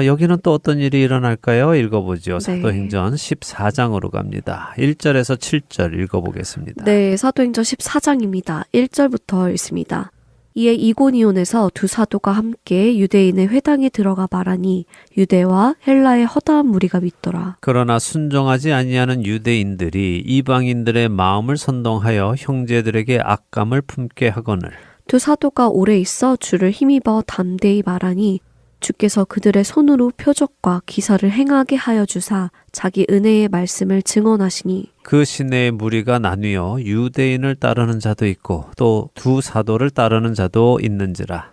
여기는 또 어떤 일이 일어날까요? 읽어보죠. 사도행전 14장으로 갑니다. 1절에서 7절 읽어보겠습니다. 네, 사도행전 14장입니다. 1절부터 읽습니다. 이에 이고니온에서 두 사도가 함께 유대인의 회당에 들어가 말하니 유대와 헬라의 허다한 무리가 믿더라. 그러나 순종하지 아니하는 유대인들이 이방인들의 마음을 선동하여 형제들에게 악감을 품게 하거늘. 두 사도가 오래 있어 주를 힘입어 담대히 말하니 주께서 그들의 손으로 표적과 기사를 행하게 하여 주사 자기 은혜의 말씀을 증언하시니 그 시내의 무리가 나뉘어 유대인을 따르는 자도 있고 또 두 사도를 따르는 자도 있는지라.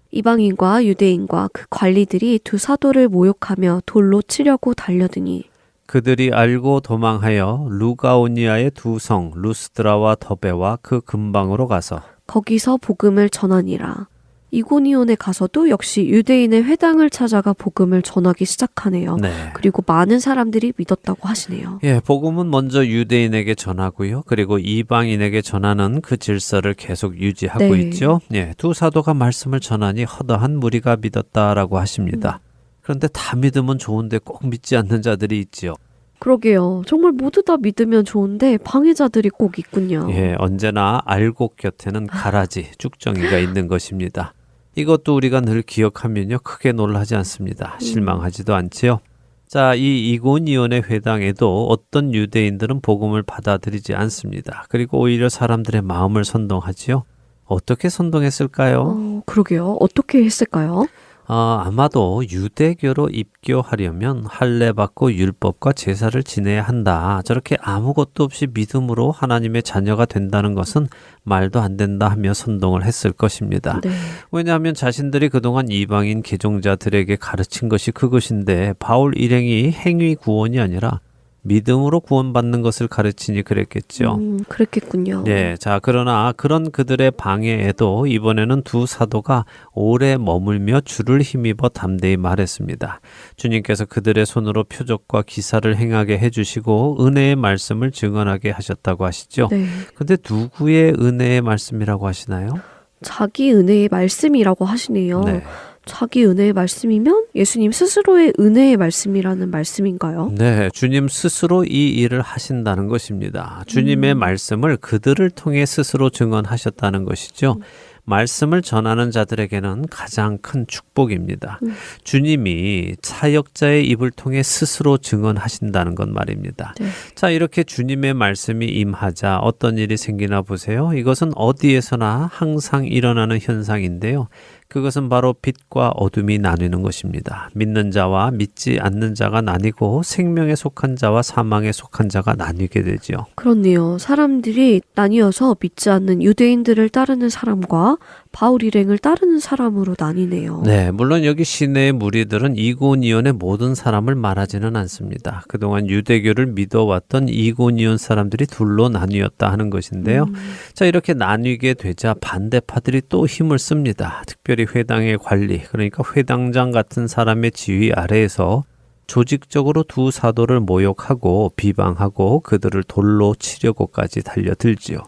이방인과 유대인과 그 관리들이 두 사도를 모욕하며 돌로 치려고 달려드니 그들이 알고 도망하여 루가오니아의 두 성 루스드라와 더베와 그 근방으로 가서 거기서 복음을 전하니라. 이고니온에 가서도 역시 유대인의 회당을 찾아가 복음을 전하기 시작하네요. 네. 그리고 많은 사람들이 믿었다고 하시네요. 예, 복음은 먼저 유대인에게 전하고요. 그리고 이방인에게 전하는 그 질서를 계속 유지하고 네. 있죠. 예, 두 사도가 말씀을 전하니 허다한 무리가 믿었다라고 하십니다. 그런데 다 믿으면 좋은데 꼭 믿지 않는 자들이 있지요. 그러게요. 정말 모두 다 믿으면 좋은데 방해자들이 꼭 있군요. 예, 언제나 알곡 곁에는 가라지, 쭉정이가 있는 것입니다. 이것도 우리가 늘 기억하면요, 크게 놀라지 않습니다. 실망하지도 않지요. 자, 이 이고니온의 회당에도 어떤 유대인들은 복음을 받아들이지 않습니다. 그리고 오히려 사람들의 마음을 선동하지요. 어떻게 선동했을까요? 그러게요. 어떻게 했을까요? 아마도 유대교로 입교하려면 할례 받고 율법과 제사를 지내야 한다. 저렇게 아무것도 없이 믿음으로 하나님의 자녀가 된다는 것은 말도 안 된다 하며 선동을 했을 것입니다. 네. 왜냐하면 자신들이 그동안 이방인 개종자들에게 가르친 것이 그것인데 바울 일행이 행위 구원이 아니라 믿음으로 구원받는 것을 가르치니 그랬겠죠. 그랬겠군요. 네, 자, 그러나 그런 그들의 방해에도 이번에는 두 사도가 오래 머물며 주를 힘입어 담대히 말했습니다. 주님께서 그들의 손으로 표적과 기사를 행하게 해주시고 은혜의 말씀을 증언하게 하셨다고 하시죠. 네. 근데 누구의 은혜의 말씀이라고 하시나요? 자기 은혜의 말씀이라고 하시네요. 네. 자기 은혜의 말씀이면 예수님 스스로의 은혜의 말씀이라는 말씀인가요? 네, 주님 스스로 이 일을 하신다는 것입니다. 주님의 말씀을 그들을 통해 스스로 증언하셨다는 것이죠. 말씀을 전하는 자들에게는 가장 큰 축복입니다. 주님이 사역자의 입을 통해 스스로 증언하신다는 것 말입니다. 네. 자, 이렇게 주님의 말씀이 임하자 어떤 일이 생기나 보세요. 이것은 어디에서나 항상 일어나는 현상인데요. 그것은 바로 빛과 어둠이 나뉘는 것입니다. 믿는 자와 믿지 않는 자가 나뉘고 생명에 속한 자와 사망에 속한 자가 나뉘게 되지요. 그렇네요. 사람들이 나뉘어서 믿지 않는 유대인들을 따르는 사람과 바울 일행을 따르는 사람으로 나뉘네요. 네, 물론 여기 시내의 무리들은 이고니온의 모든 사람을 말하지는 않습니다. 그동안 유대교를 믿어왔던 이고니온 사람들이 둘로 나뉘었다 하는 것인데요. 자, 이렇게 나뉘게 되자 반대파들이 또 힘을 씁니다. 특별히 회당의 관리, 그러니까 회당장 같은 사람의 지휘 아래에서 조직적으로 두 사도를 모욕하고 비방하고 그들을 돌로 치려고까지 달려들지요.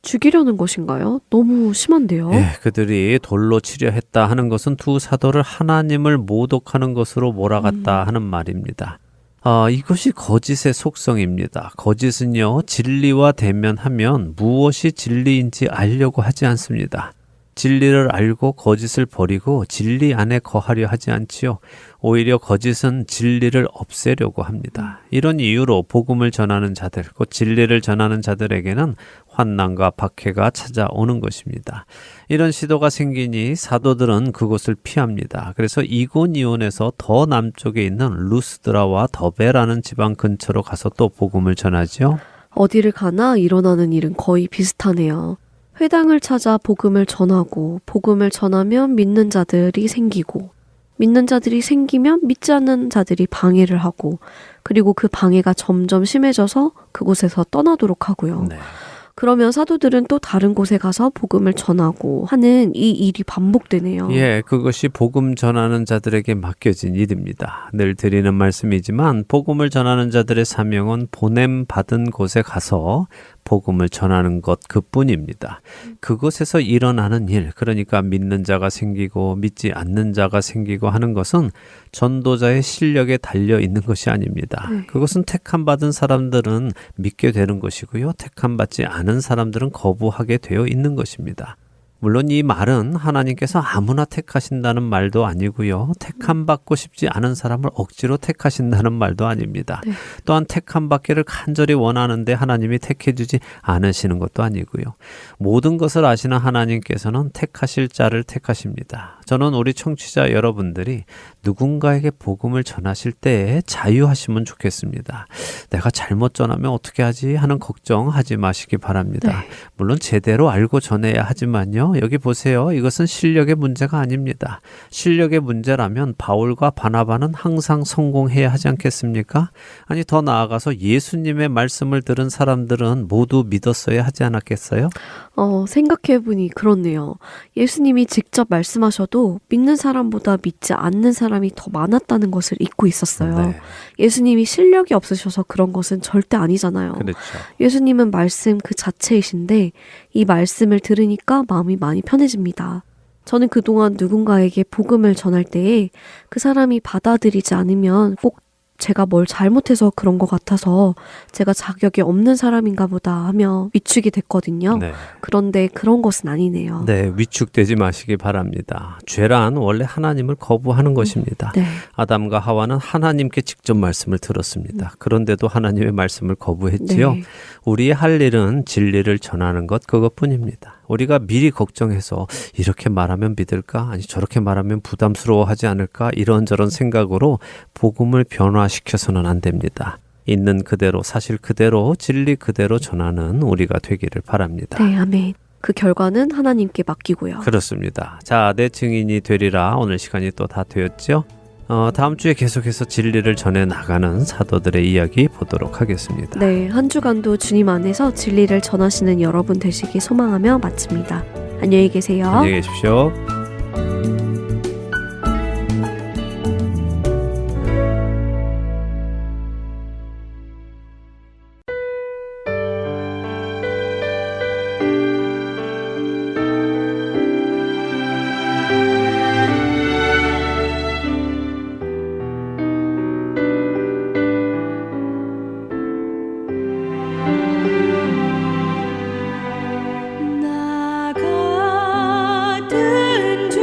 죽이려는 것인가요? 너무 심한데요. 예, 그들이 돌로 치려 했다 하는 것은 두 사도를 하나님을 모독하는 것으로 몰아갔다 하는 말입니다. 이것이 거짓의 속성입니다. 거짓은요, 진리와 대면하면 무엇이 진리인지 알려고 하지 않습니다. 진리를 알고 거짓을 버리고 진리 안에 거하려 하지 않지요. 오히려 거짓은 진리를 없애려고 합니다. 이런 이유로 복음을 전하는 자들, 곧 진리를 전하는 자들에게는 환난과 박해가 찾아오는 것입니다. 이런 시도가 생기니 사도들은 그곳을 피합니다. 그래서 이고니온에서 더 남쪽에 있는 루스드라와 더베라는 지방 근처로 가서 또 복음을 전하죠. 어디를 가나 일어나는 일은 거의 비슷하네요. 회당을 찾아 복음을 전하고 복음을 전하면 믿는 자들이 생기고 믿는 자들이 생기면 믿지 않는 자들이 방해를 하고 그리고 그 방해가 점점 심해져서 그곳에서 떠나도록 하고요. 네. 그러면 사도들은 또 다른 곳에 가서 복음을 전하고 하는 이 일이 반복되네요. 예, 그것이 복음 전하는 자들에게 맡겨진 일입니다. 늘 드리는 말씀이지만 복음을 전하는 자들의 사명은 보냄 받은 곳에 가서 복음을 전하는 것 그뿐입니다. 그곳에서 일어나는 일, 그러니까 믿는 자가 생기고 믿지 않는 자가 생기고 하는 것은 전도자의 실력에 달려 있는 것이 아닙니다. 그것은 택함 받은 사람들은 믿게 되는 것이고요. 택함 받지 않은 사람들은 거부하게 되어 있는 것입니다. 물론 이 말은 하나님께서 아무나 택하신다는 말도 아니고요. 택함 받고 싶지 않은 사람을 억지로 택하신다는 말도 아닙니다. 네. 또한 택함 받기를 간절히 원하는데 하나님이 택해주지 않으시는 것도 아니고요. 모든 것을 아시는 하나님께서는 택하실 자를 택하십니다. 저는 우리 청취자 여러분들이 누군가에게 복음을 전하실 때에 자유하시면 좋겠습니다. 내가 잘못 전하면 어떻게 하지 하는 걱정하지 마시기 바랍니다. 네. 물론 제대로 알고 전해야 하지만요. 그런데요, 여기 보세요. 이것은 실력의 문제가 아닙니다. 실력의 문제라면 바울과 바나바는 항상 성공해야 하지 않겠습니까? 아니, 더 나아가서 예수님의 말씀을 들은 사람들은 모두 믿었어야 하지 않았겠어요? 생각해보니 그렇네요. 예수님이 직접 말씀하셔도 믿는 사람보다 믿지 않는 사람이 더 많았다는 것을 잊고 있었어요. 네, 예수님이 실력이 없으셔서 그런 것은 절대 아니잖아요. 그렇죠. 예수님은 말씀 그 자체이신데 이 말씀을 들으니까 마음이 많이 편해집니다. 저는 그동안 누군가에게 복음을 전할 때에 그 사람이 받아들이지 않으면 꼭 제가 뭘 잘못해서 그런 것 같아서 제가 자격이 없는 사람인가 보다 하며 위축이 됐거든요. 네. 그런데 그런 것은 아니네요. 네, 위축되지 마시기 바랍니다. 죄란 원래 하나님을 거부하는 것입니다. 네. 아담과 하와는 하나님께 직접 말씀을 들었습니다. 그런데도 하나님의 말씀을 거부했지요. 네. 우리의 할 일은 진리를 전하는 것 그것뿐입니다. 우리가 미리 걱정해서 이렇게 말하면 믿을까? 아니 저렇게 말하면 부담스러워하지 않을까? 이런저런 생각으로 복음을 변화시켜서는 안 됩니다. 있는 그대로 사실 그대로 진리 그대로 전하는 우리가 되기를 바랍니다. 네, 아멘. 그 결과는 하나님께 맡기고요. 그렇습니다. 자, 내 증인이 되리라. 오늘 시간이 또 다 되었죠? 다음 주에 계속해서 진리를 전해 나가는 사도들의 이야기 보도록 하겠습니다. 네, 한 주간도 주님 안에서 진리를 전하시는 여러분 되시기 소망하며 마칩니다. 안녕히 계세요. 안녕히 계십시오. 나 같은 죄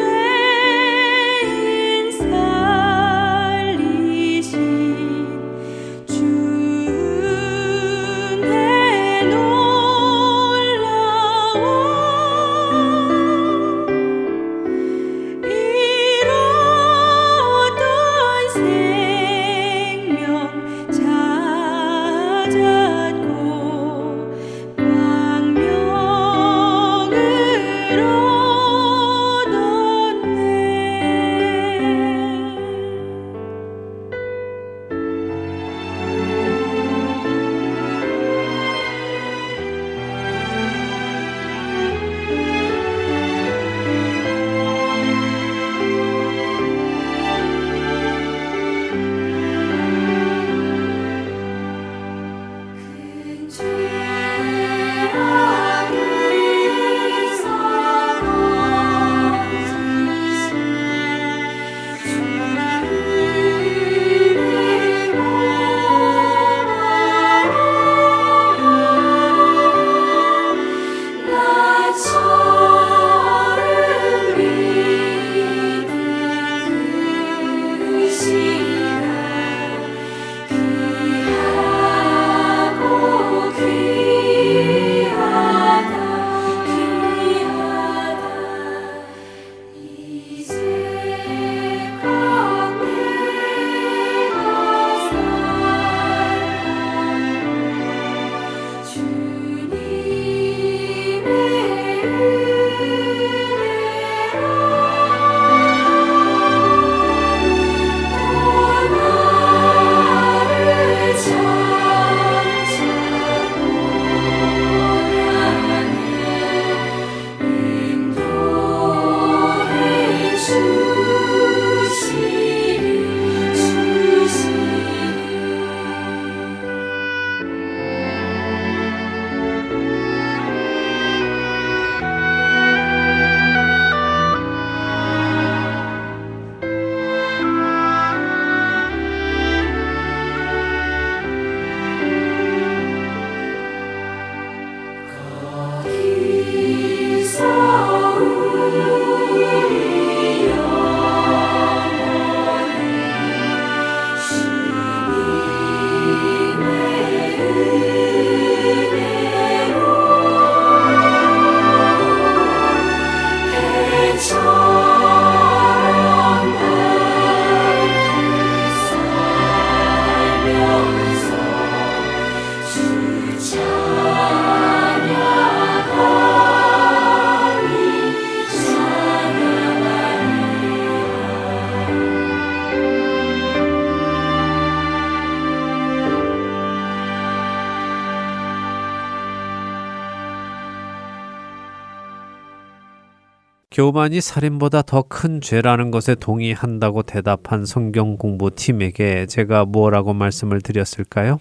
교만이 살인보다 더 큰 죄라는 것에 동의한다고 대답한 성경 공부 팀에게 제가 뭐라고 말씀을 드렸을까요?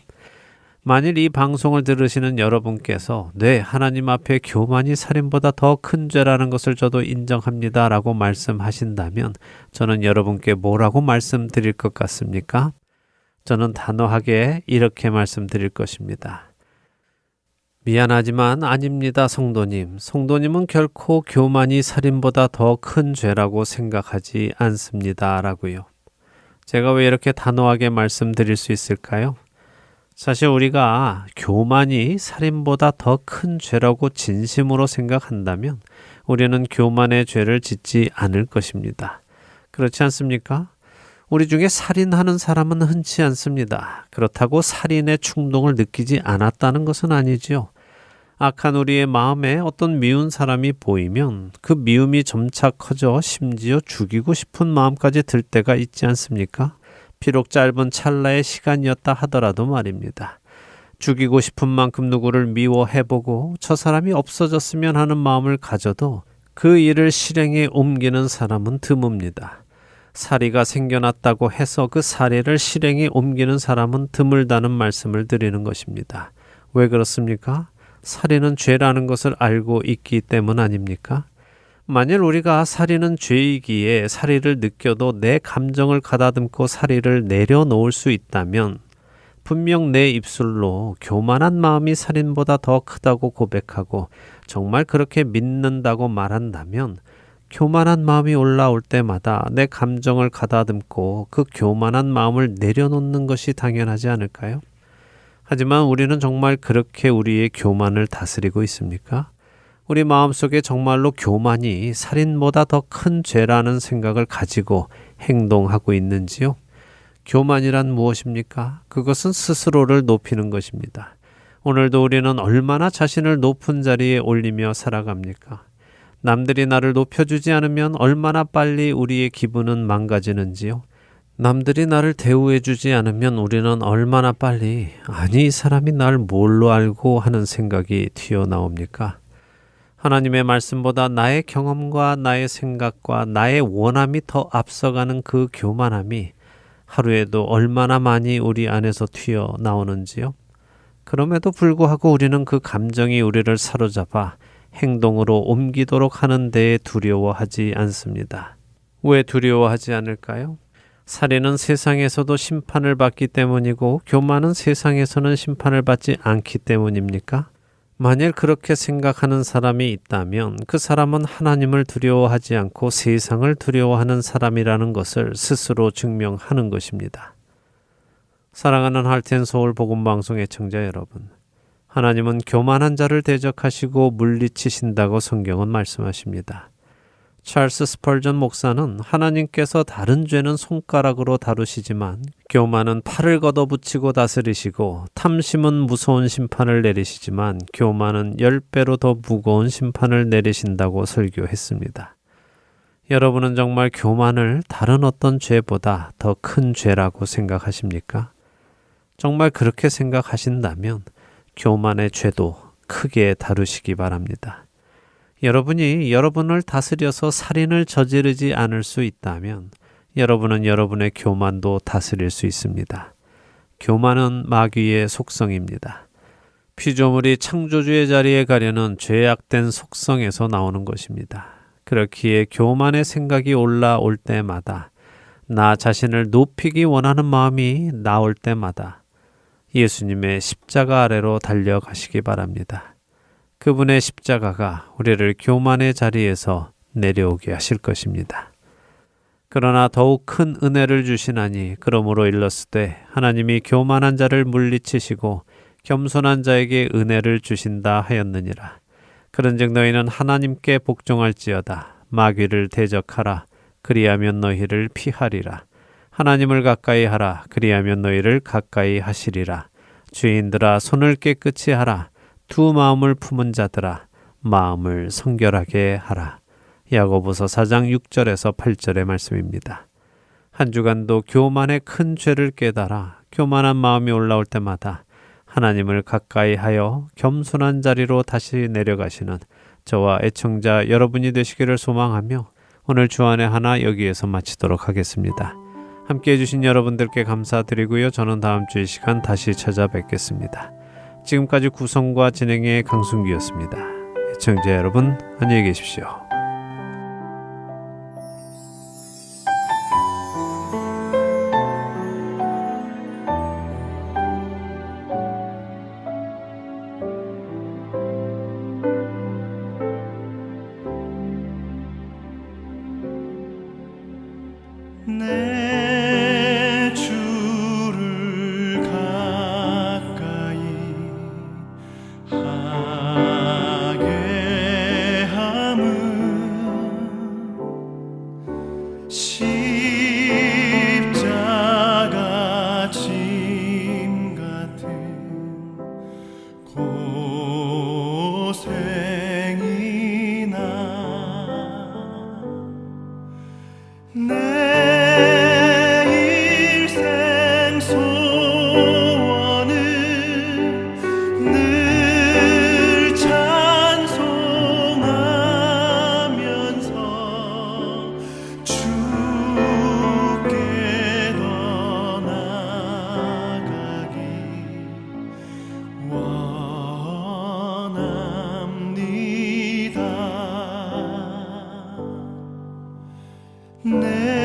만일 이 방송을 들으시는 여러분께서 네, 하나님 앞에 교만이 살인보다 더 큰 죄라는 것을 저도 인정합니다 라고 말씀하신다면 저는 여러분께 뭐라고 말씀드릴 것 같습니까? 저는 단호하게 이렇게 말씀드릴 것입니다. 미안하지만 아닙니다, 성도님. 성도님은 결코 교만이 살인보다 더 큰 죄라고 생각하지 않습니다 라고요. 제가 왜 이렇게 단호하게 말씀드릴 수 있을까요? 사실 우리가 교만이 살인보다 더 큰 죄라고 진심으로 생각한다면 우리는 교만의 죄를 짓지 않을 것입니다. 그렇지 않습니까? 우리 중에 살인하는 사람은 흔치 않습니다. 그렇다고 살인의 충동을 느끼지 않았다는 것은 아니지요. 악한 우리의 마음에 어떤 미운 사람이 보이면 그 미움이 점차 커져 심지어 죽이고 싶은 마음까지 들 때가 있지 않습니까? 비록 짧은 찰나의 시간이었다 하더라도 말입니다. 죽이고 싶은 만큼 누구를 미워해보고 저 사람이 없어졌으면 하는 마음을 가져도 그 일을 실행에 옮기는 사람은 드뭅니다. 살이가 생겨났다고 해서 그 살해를 실행에 옮기는 사람은 드물다는 말씀을 드리는 것입니다. 왜 그렇습니까? 살인은 죄라는 것을 알고 있기 때문 아닙니까? 만일 우리가 살인은 죄이기에 살인을 느껴도 내 감정을 가다듬고 살인을 내려놓을 수 있다면 분명 내 입술로 교만한 마음이 살인보다 더 크다고 고백하고 정말 그렇게 믿는다고 말한다면 교만한 마음이 올라올 때마다 내 감정을 가다듬고 그 교만한 마음을 내려놓는 것이 당연하지 않을까요? 하지만 우리는 정말 그렇게 우리의 교만을 다스리고 있습니까? 우리 마음속에 정말로 교만이 살인보다 더 큰 죄라는 생각을 가지고 행동하고 있는지요? 교만이란 무엇입니까? 그것은 스스로를 높이는 것입니다. 오늘도 우리는 얼마나 자신을 높은 자리에 올리며 살아갑니까? 남들이 나를 높여주지 않으면 얼마나 빨리 우리의 기분은 망가지는지요? 남들이 나를 대우해주지 않으면 우리는 얼마나 빨리 아니 이 사람이 날 뭘로 알고 하는 생각이 튀어나옵니까? 하나님의 말씀보다 나의 경험과 나의 생각과 나의 원함이 더 앞서가는 그 교만함이 하루에도 얼마나 많이 우리 안에서 튀어나오는지요? 그럼에도 불구하고 우리는 그 감정이 우리를 사로잡아 행동으로 옮기도록 하는 데에 두려워하지 않습니다. 왜 두려워하지 않을까요? 살인은 세상에서도 심판을 받기 때문이고 교만은 세상에서는 심판을 받지 않기 때문입니까? 만일 그렇게 생각하는 사람이 있다면 그 사람은 하나님을 두려워하지 않고 세상을 두려워하는 사람이라는 것을 스스로 증명하는 것입니다. 사랑하는 할텐서울 복음방송 애청자 여러분, 하나님은 교만한 자를 대적하시고 물리치신다고 성경은 말씀하십니다. 찰스 스펄전 목사는 하나님께서 다른 죄는 손가락으로 다루시지만 교만은 팔을 걷어붙이고 다스리시고 탐심은 무서운 심판을 내리시지만 교만은 10배로 더 무거운 심판을 내리신다고 설교했습니다. 여러분은 정말 교만을 다른 어떤 죄보다 더 큰 죄라고 생각하십니까? 정말 그렇게 생각하신다면 교만의 죄도 크게 다루시기 바랍니다. 여러분이 여러분을 다스려서 살인을 저지르지 않을 수 있다면 여러분은 여러분의 교만도 다스릴 수 있습니다. 교만은 마귀의 속성입니다. 피조물이 창조주의 자리에 가려는 죄악된 속성에서 나오는 것입니다. 그렇기에 교만의 생각이 올라올 때마다 나 자신을 높이기 원하는 마음이 나올 때마다 예수님의 십자가 아래로 달려가시기 바랍니다. 그분의 십자가가 우리를 교만의 자리에서 내려오게 하실 것입니다. 그러나 더욱 큰 은혜를 주시나니 그러므로 일렀으되 하나님이 교만한 자를 물리치시고 겸손한 자에게 은혜를 주신다 하였느니라. 그런즉 너희는 하나님께 복종할지어다. 마귀를 대적하라. 그리하면 너희를 피하리라. 하나님을 가까이 하라. 그리하면 너희를 가까이 하시리라. 죄인들아 손을 깨끗이 하라. 두 마음을 품은 자들아 마음을 성결하게 하라. 야고보서 4장 6절에서 8절의 말씀입니다. 한 주간도 교만의 큰 죄를 깨달아 교만한 마음이 올라올 때마다 하나님을 가까이 하여 겸손한 자리로 다시 내려가시는 저와 애청자 여러분이 되시기를 소망하며 오늘 주안의 하나 여기에서 마치도록 하겠습니다. 함께 해주신 여러분들께 감사드리고요. 저는 다음 주이 시간 다시 찾아뵙겠습니다. 지금까지 구성과 진행의 강순기였습니다. 애청자 여러분 안녕히 계십시오. 내 주를 가까이 하게 함은 십자가 짐 같은 고생이나 내 일생 소원은 늘 찬송하면서 주께 더 나아가기 원합니다. 내